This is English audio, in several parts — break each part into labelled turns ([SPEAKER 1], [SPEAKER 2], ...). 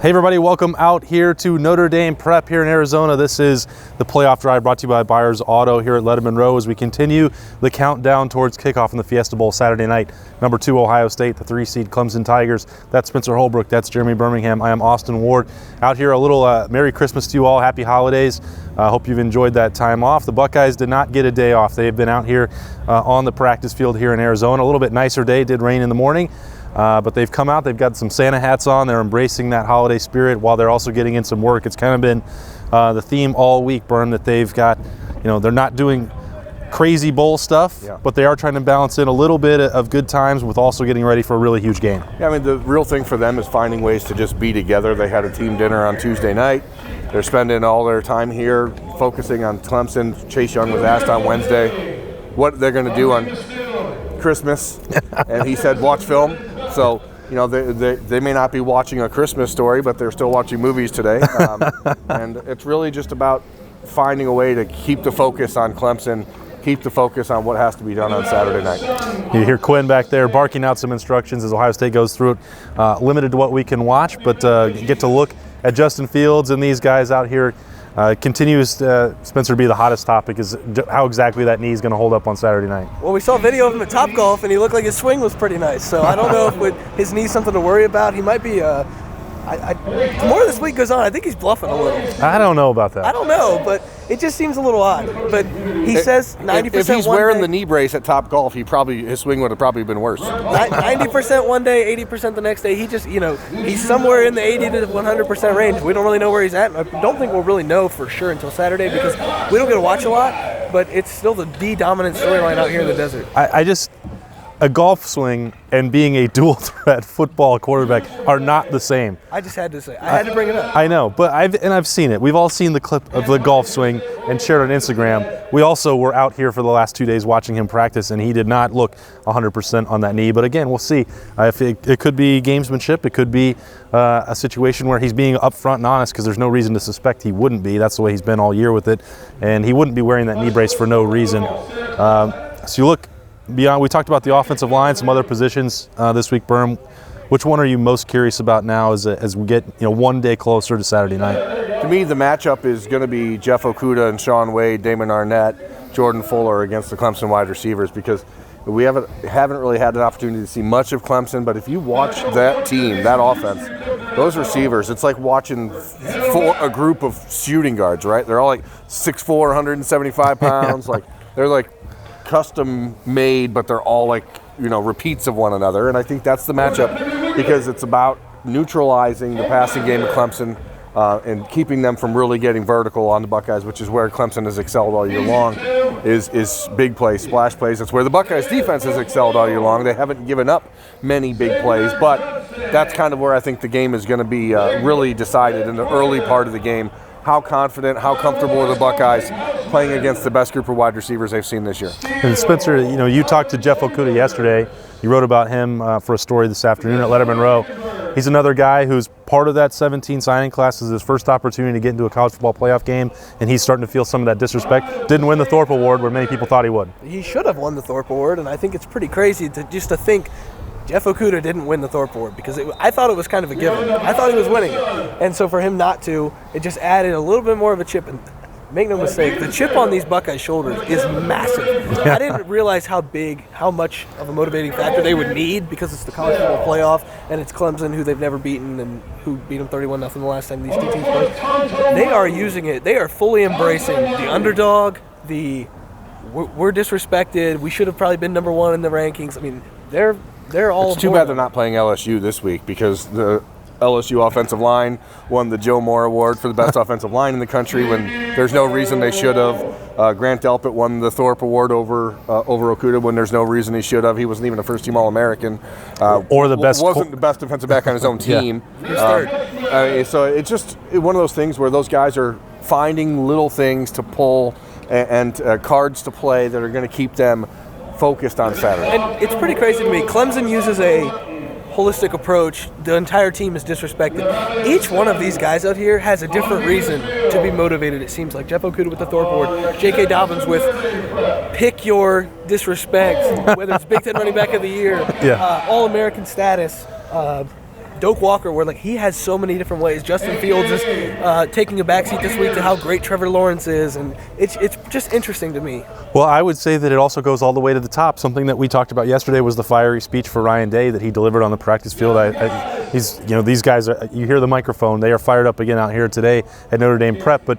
[SPEAKER 1] Hey everybody, welcome out here to Notre Dame Prep here in Arizona. This is the playoff drive brought to you by Byers Auto here at Lettermen Row as we continue the countdown towards kickoff in the Fiesta Bowl Saturday night. Number 2 Ohio State, the 3 seed Clemson Tigers. That's Spencer Holbrook, that's Jeremy Birmingham. I am Austin Ward. Out here, a little Merry Christmas to you all, Happy Holidays. Hope you've enjoyed that time off. The Buckeyes did not get a day off. They have been out here on the practice field here in Arizona. A little bit nicer day, it did rain in the morning. But they've come out, they've got some Santa hats on, they're embracing that holiday spirit while they're also getting in some work. It's kind of been the theme all week, Birm, that they've got, they're not doing crazy bowl stuff, but they are trying to balance in a little bit of good times with also getting ready for a really huge game.
[SPEAKER 2] Yeah, I mean, the real thing for them is finding ways to just be together. They had a team dinner on Tuesday night. They're spending all their time here focusing on Clemson. Chase Young was asked on Wednesday what they're going to do on Christmas, and he said watch film. So, they may not be watching A Christmas Story, but they're still watching movies today. And it's really just about finding a way to keep the focus on Clemson, keep the focus on what has to be done on Saturday night.
[SPEAKER 1] You hear Quinn back there barking out some instructions as Ohio State goes through it. Limited to what we can watch, but get to look at Justin Fields and these guys out here. Continues, Spencer, to be the hottest topic is how exactly that knee is going to hold up on Saturday night.
[SPEAKER 3] Well, we saw a video of him at Topgolf, and he looked like his swing was pretty nice. So I don't know if with his knee something to worry about. He might be. The more this week goes on, I think he's bluffing a little.
[SPEAKER 1] I don't know about that.
[SPEAKER 3] I don't know, but it just seems a little odd. But he says 90%.
[SPEAKER 2] If he's wearing the knee brace at Topgolf, his swing would have probably been worse.
[SPEAKER 3] 90% one day, 80% the next day. He just, he's somewhere in the 80 to 100% range. We don't really know where he's at. I don't think we'll really know for sure until Saturday because we don't get to watch a lot. But it's still the dominant storyline out here in the desert.
[SPEAKER 1] A golf swing and being a dual threat football quarterback are not the same.
[SPEAKER 3] I just had to say, I had to bring it up.
[SPEAKER 1] I know, but I've seen it. We've all seen the clip of the golf swing and shared on Instagram. We also were out here for the last 2 days watching him practice, and he did not look 100% on that knee. But again, we'll see. If it could be gamesmanship. It could be a situation where he's being upfront and honest because there's no reason to suspect he wouldn't be. That's the way he's been all year with it, and he wouldn't be wearing that knee brace for no reason. So you look beyond, we talked about the offensive line, some other positions this week, Birm. Which one are you most curious about now as we get 1 day closer to Saturday night?
[SPEAKER 2] To me, the matchup is going to be Jeff Okudah and Sean Wade, Damon Arnett, Jordan Fuller against the Clemson wide receivers because we haven't really had an opportunity to see much of Clemson, but if you watch that team, that offense, those receivers, it's like watching a group of shooting guards, right? They're all like 6'4", 175 pounds. They're like custom made, but they're all like repeats of one another, and I think that's the matchup because it's about neutralizing the passing game of Clemson and keeping them from really getting vertical on the Buckeyes, which is where Clemson has excelled all year long, is big plays, splash plays. That's where the Buckeyes defense has excelled all year long. They haven't given up many big plays, but that's kind of where I think the game is going to be really decided in the early part of the game. How confident, how comfortable are the Buckeyes playing against the best group of wide receivers they've seen this year?
[SPEAKER 1] And Spencer, you talked to Jeff Okudah yesterday. You wrote about him for a story this afternoon at Lettermen Row. He's another guy who's part of that 17 signing class. This is his first opportunity to get into a college football playoff game, and he's starting to feel some of that disrespect. Didn't win the Thorpe Award where many people thought he would.
[SPEAKER 3] He should have won the Thorpe Award, and I think it's pretty crazy to think Jeff Okudah didn't win the Thorpe Award because I thought it was kind of a given. I thought he was winning it. And so for him not to, it just added a little bit more of a chip. And make no mistake, the chip on these Buckeyes' shoulders is massive. I didn't realize how much of a motivating factor they would need because it's the college football playoff and it's Clemson, who they've never beaten and who beat them 31-0 the last time these two teams played. They are using it. They are fully embracing the underdog, we're disrespected. We should have probably been number 1 in the rankings. I mean, they're all.
[SPEAKER 2] It's too bad they're not playing LSU this week because the LSU offensive line won the Joe Moore Award for the best offensive line in the country when there's no reason they should have. Grant Delpit won the Thorpe Award over Okudah when there's no reason he should have. He wasn't even a first-team All-American.
[SPEAKER 1] Or the best.
[SPEAKER 2] Wasn't the best defensive back on his own team. So it's just one of those things where those guys are finding little things to pull and cards to play that are going to keep them focused on Saturday.
[SPEAKER 3] And it's pretty crazy to me. Clemson uses a holistic approach. The entire team is disrespected. Each one of these guys out here has a different reason to be motivated, it seems like. Jeff Okudah with the Thorpe Award, J.K. Dobbins with pick your disrespect, whether it's Big Ten running back of the year, All-American status. Doak Walker, where like he has so many different ways. Justin Fields is taking a backseat this week to how great Trevor Lawrence is, and it's just interesting to me.
[SPEAKER 1] Well, I would say that it also goes all the way to the top. Something that we talked about yesterday was the fiery speech for Ryan Day that he delivered on the practice field. He's, these guys, you hear the microphone, they are fired up again out here today at Notre Dame Prep. But,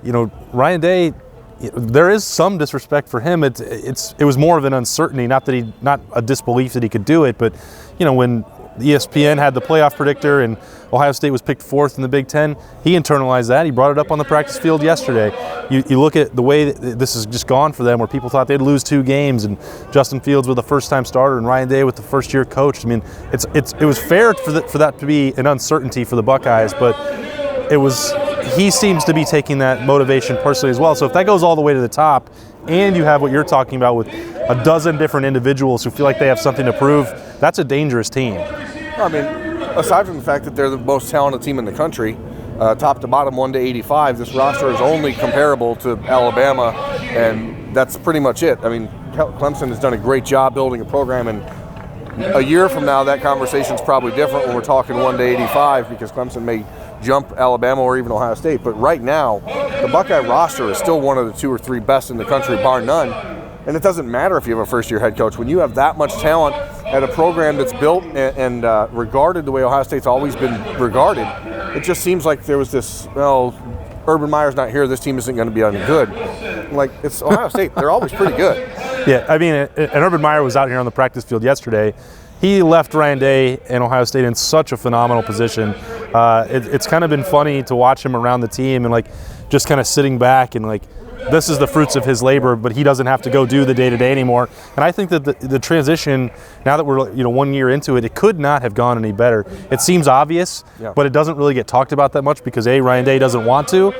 [SPEAKER 1] Ryan Day, there is some disrespect for him. It was more of an uncertainty, not a disbelief that he could do it, but when ESPN had the playoff predictor and Ohio State was picked 4th in the Big Ten, he internalized that. He brought it up on the practice field yesterday. You look at the way that this has just gone for them, where people thought they'd lose 2 games, and Justin Fields with a first-time starter and Ryan Day with the first-year coach. I mean, it was fair for that to be an uncertainty for the Buckeyes, but he seems to be taking that motivation personally as well. So if that goes all the way to the top, and you have what you're talking about with a dozen different individuals who feel like they have something to prove, that's a dangerous team.
[SPEAKER 2] I mean, aside from the fact that they're the most talented team in the country, top to bottom 1 to 85, this roster is only comparable to Alabama, and that's pretty much it. I mean, Clemson has done a great job building a program, and a year from now that conversation is probably different when we're talking 1 to 85, because Clemson may jump Alabama or even Ohio State. But right now, the Buckeye roster is still one of the 2 or 3 best in the country, bar none. And it doesn't matter if you have a first-year head coach. When you have that much talent at a program that's built and regarded the way Ohio State's always been regarded, it just seems like there was this, Urban Meyer's not here, this team isn't going to be any good. Like, it's Ohio State. They're always pretty good.
[SPEAKER 1] Yeah, I mean, and Urban Meyer was out here on the practice field yesterday. He left Ryan Day and Ohio State in such a phenomenal position. It's kind of been funny to watch him around the team and just kind of sitting back and this is the fruits of his labor, but he doesn't have to go do the day-to-day anymore. And I think that the transition, now that we're 1 year into it could not have gone any better. It seems obvious, but it doesn't really get talked about that much because A, Ryan Day doesn't want to,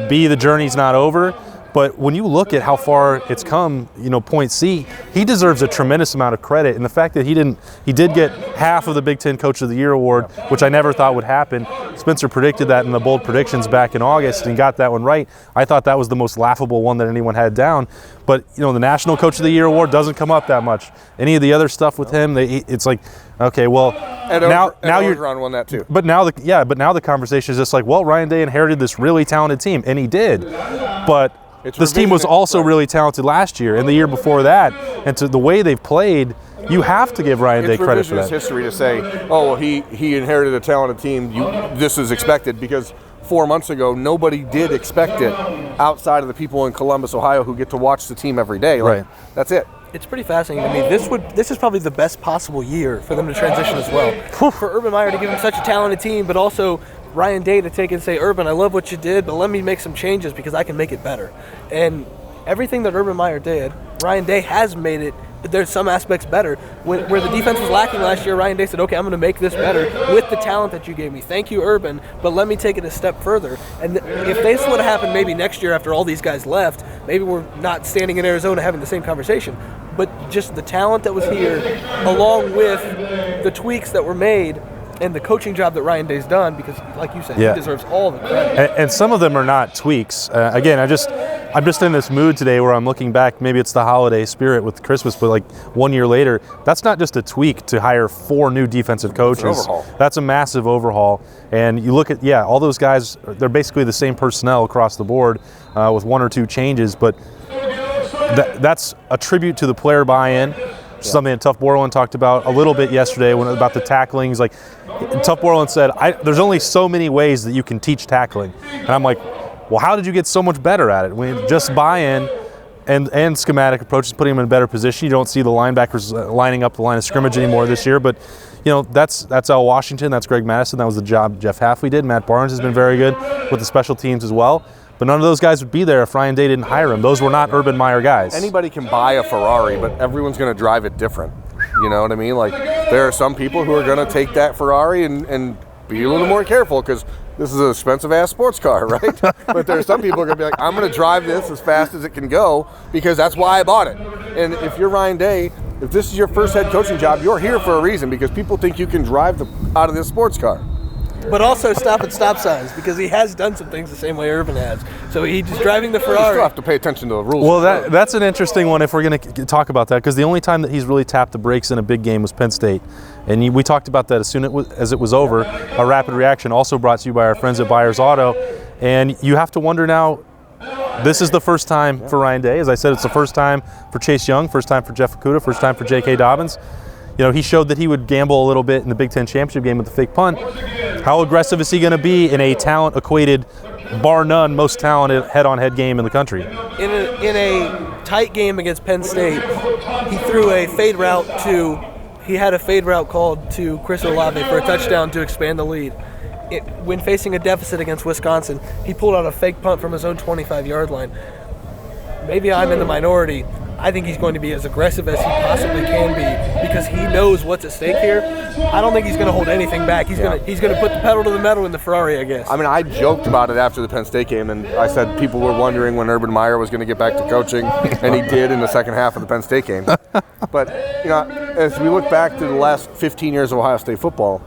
[SPEAKER 1] B, the journey's not over. But when you look at how far it's come, point C, he deserves a tremendous amount of credit. And the fact that he did get half of the Big Ten Coach of the Year award, which I never thought would happen. Spencer predicted that in the bold predictions back in August and got that one right. I thought that was the most laughable one that anyone had down. But, the National Coach of the Year award doesn't come up that much. Any of the other stuff with him, it's like, okay, well, now you're
[SPEAKER 2] on won that too.
[SPEAKER 1] But now the conversation is just like, well, Ryan Day inherited this really talented team, and he did. But this team was also really talented last year and the year before that. And to the way they've played, you have to give Ryan Day credit for that.
[SPEAKER 2] It's revisionist history to say, oh, well, he inherited a talented team. This is expected, because 4 months ago, nobody did expect it outside of the people in Columbus, Ohio, who get to watch the team every day.
[SPEAKER 1] Right.
[SPEAKER 2] That's it.
[SPEAKER 3] It's pretty fascinating to me. This is probably the best possible year for them to transition as well. For Urban Meyer to give him such a talented team, but also Ryan Day to take and say, Urban, I love what you did, but let me make some changes because I can make it better. And everything that Urban Meyer did, Ryan Day has made it, but there's some aspects better. Where the defense was lacking last year, Ryan Day said, okay, I'm going to make this better with the talent that you gave me. Thank you, Urban, but let me take it a step further. And if this would have happened maybe next year after all these guys left, maybe we're not standing in Arizona having the same conversation. But just the talent that was here, along with the tweaks that were made, and the coaching job that Ryan Day's done, because, like you said, he deserves all the credit.
[SPEAKER 1] And some of them are not tweaks. Again, I'm just in this mood today where I'm looking back. Maybe it's the holiday spirit with Christmas, but 1 year later, that's not just a tweak to hire 4 new defensive coaches.
[SPEAKER 2] It's an overhaul.
[SPEAKER 1] That's a massive overhaul. And you look at, all those guys, they're basically the same personnel across the board with 1 or 2 changes, but that's a tribute to the player buy-in. Something that Tuff Borland talked about a little bit yesterday about the tackling. He's like, Tuff Borland said, there's only so many ways that you can teach tackling. And I'm like, well, how did you get so much better at it? Just buy-in and schematic approaches, putting them in a better position. You don't see the linebackers lining up the line of scrimmage anymore this year, but that's Al Washington, that's Greg Madison. That was the job Jeff Halfley did. Matt Barnes has been very good with the special teams as well. But none of those guys would be there if Ryan Day didn't hire them. Those were not Urban Meyer guys.
[SPEAKER 2] Anybody can buy a Ferrari, but everyone's going to drive it different. You know what I mean? There are some people who are going to take that Ferrari and be a little more careful, because this is an expensive-ass sports car, right? But there are some people who are going to be like, I'm going to drive this as fast as it can go because that's why I bought it. And if you're Ryan Day, if this is your first head coaching job, you're here for a reason, because people think you can drive out of this sports car.
[SPEAKER 3] But also stop at stop signs, because he has done some things the same way Urban has. So he's just driving the
[SPEAKER 2] You
[SPEAKER 3] Ferrari.
[SPEAKER 2] still have to pay attention to the rules.
[SPEAKER 1] Well, that's an interesting one if we're going to talk about that, because the only time that he's really tapped the brakes in a big game was Penn State. And we talked about that as soon as it was over. A rapid reaction also brought to you by our friends at Buyers Auto. And you have to wonder now, this is the first time for Ryan Day. As I said, it's the first time for Chase Young, first time for Jeff Okudah, first time for J.K. Dobbins. You know, he showed that he would gamble a little bit in the Big Ten championship game with the fake punt. How aggressive is he going to be in a talent-equated, bar none, most talented head-on-head game in the country?
[SPEAKER 3] In a tight game against Penn State, he threw a fade route he had a fade route called to Chris Olave for a touchdown to expand the lead. When facing a deficit against Wisconsin, he pulled out a fake punt from his own 25-yard line. Maybe I'm in the minority. I think he's going to be as aggressive as he possibly can be, because he knows what's at stake here. I don't think he's going to hold anything back. He's going to put the pedal to the metal in the Ferrari, I guess.
[SPEAKER 2] I mean, I joked about it after the Penn State game, and I said people were wondering when Urban Meyer was going to get back to coaching, and he did in the second half of the Penn State game. But, you know, as we look back to the last 15 years of Ohio State football,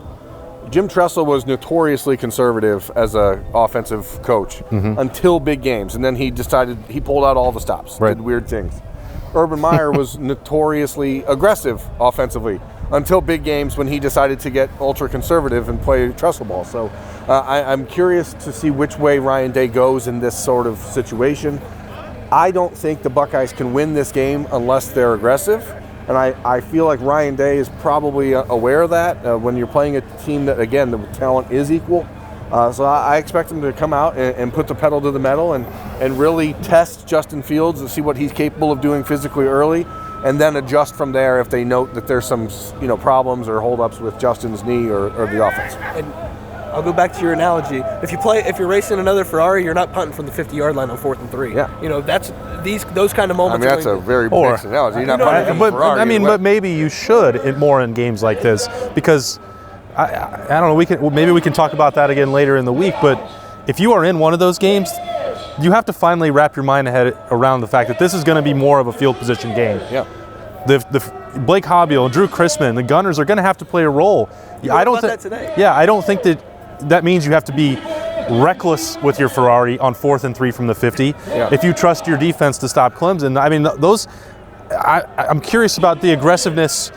[SPEAKER 2] Jim Tressel was notoriously conservative as an offensive coach until big games, and then he pulled out all the stops, did weird things. Urban Meyer was notoriously aggressive offensively until big games, when he decided to get ultra conservative and play Tressel ball. So I'm curious to see which way Ryan Day goes in this sort of situation. I don't think the Buckeyes can win this game unless they're aggressive. And I feel like Ryan Day is probably aware of that when you're playing a team that, again, the talent is equal. So I expect him to come out and put the pedal to the metal and really test Justin Fields and see what he's capable of doing physically early, and then adjust from there if they note that there's some problems or holdups with Justin's knee or the offense.
[SPEAKER 3] And I'll go back to your analogy. If you're racing another Ferrari, you're not punting from the 50-yard line on 4th and 3.
[SPEAKER 2] Yeah.
[SPEAKER 3] You know, those kind of moments.
[SPEAKER 2] I mean, that's a very mixed analogy. You're not punting from the Ferrari.
[SPEAKER 1] I mean, but maybe you should more in games like this, because I don't know. Maybe we can talk about that again later in the week. But if you are in one of those games, you have to finally wrap your mind around the fact that this is going to be more of a field position game.
[SPEAKER 2] Yeah.
[SPEAKER 1] The Blake Hobbiel, Drew Chrisman, the Gunners are going to have to play a role.
[SPEAKER 3] I don't think that today.
[SPEAKER 1] Yeah, I don't think that means you have to be reckless with your Ferrari on 4th and 3 from the 50.
[SPEAKER 2] Yeah.
[SPEAKER 1] If you trust your defense to stop Clemson, I mean, I'm curious about the aggressiveness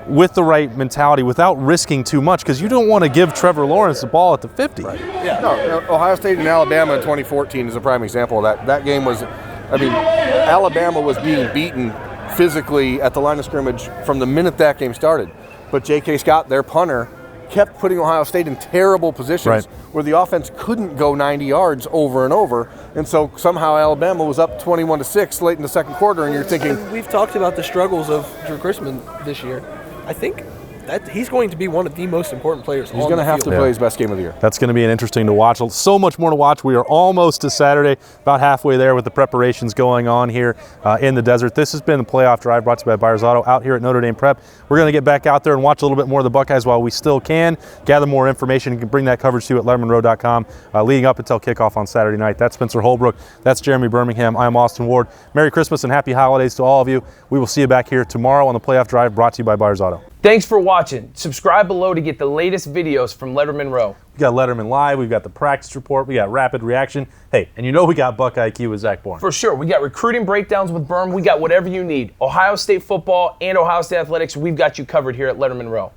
[SPEAKER 1] with the right mentality without risking too much, because you don't want to give Trevor Lawrence the ball at the 50.
[SPEAKER 2] Right. Yeah. No, Ohio State and Alabama in 2014 is a prime example of that. That game was, Alabama was being beaten physically at the line of scrimmage from the minute that game started. But J.K. Scott, their punter, kept putting Ohio State in terrible positions where the offense couldn't go 90 yards over and over. And so somehow Alabama was up 21-6 late in the second quarter, and you're thinking...
[SPEAKER 3] We've talked about the struggles of Drew Chrisman this year. I think that he's going to be one of the most important players.
[SPEAKER 2] He's going to have to play his best game of the year.
[SPEAKER 1] That's going to be interesting to watch. So much more to watch. We are almost to Saturday, about halfway there with the preparations going on here in the desert. This has been the Playoff Drive brought to you by Buyers Auto out here at Notre Dame Prep. We're going to get back out there and watch a little bit more of the Buckeyes while we still can. Gather more information. You can bring that coverage to you at lettermenrow.com leading up until kickoff on Saturday night. That's Spencer Holbrook. That's Jeremy Birmingham. I'm Austin Ward. Merry Christmas and happy holidays to all of you. We will see you back here tomorrow on the Playoff Drive brought to you by Buyers Auto.
[SPEAKER 4] Thanks for watching. Subscribe below to get the latest videos from Lettermen Row.
[SPEAKER 1] We got Lettermen Live, we've got the practice report, we got rapid reaction. Hey, and you know we got Buckeye IQ with Zach Bourne.
[SPEAKER 4] For sure. We got recruiting breakdowns with Birm. We got whatever you need. Ohio State football and Ohio State athletics, we've got you covered here at Lettermen Row.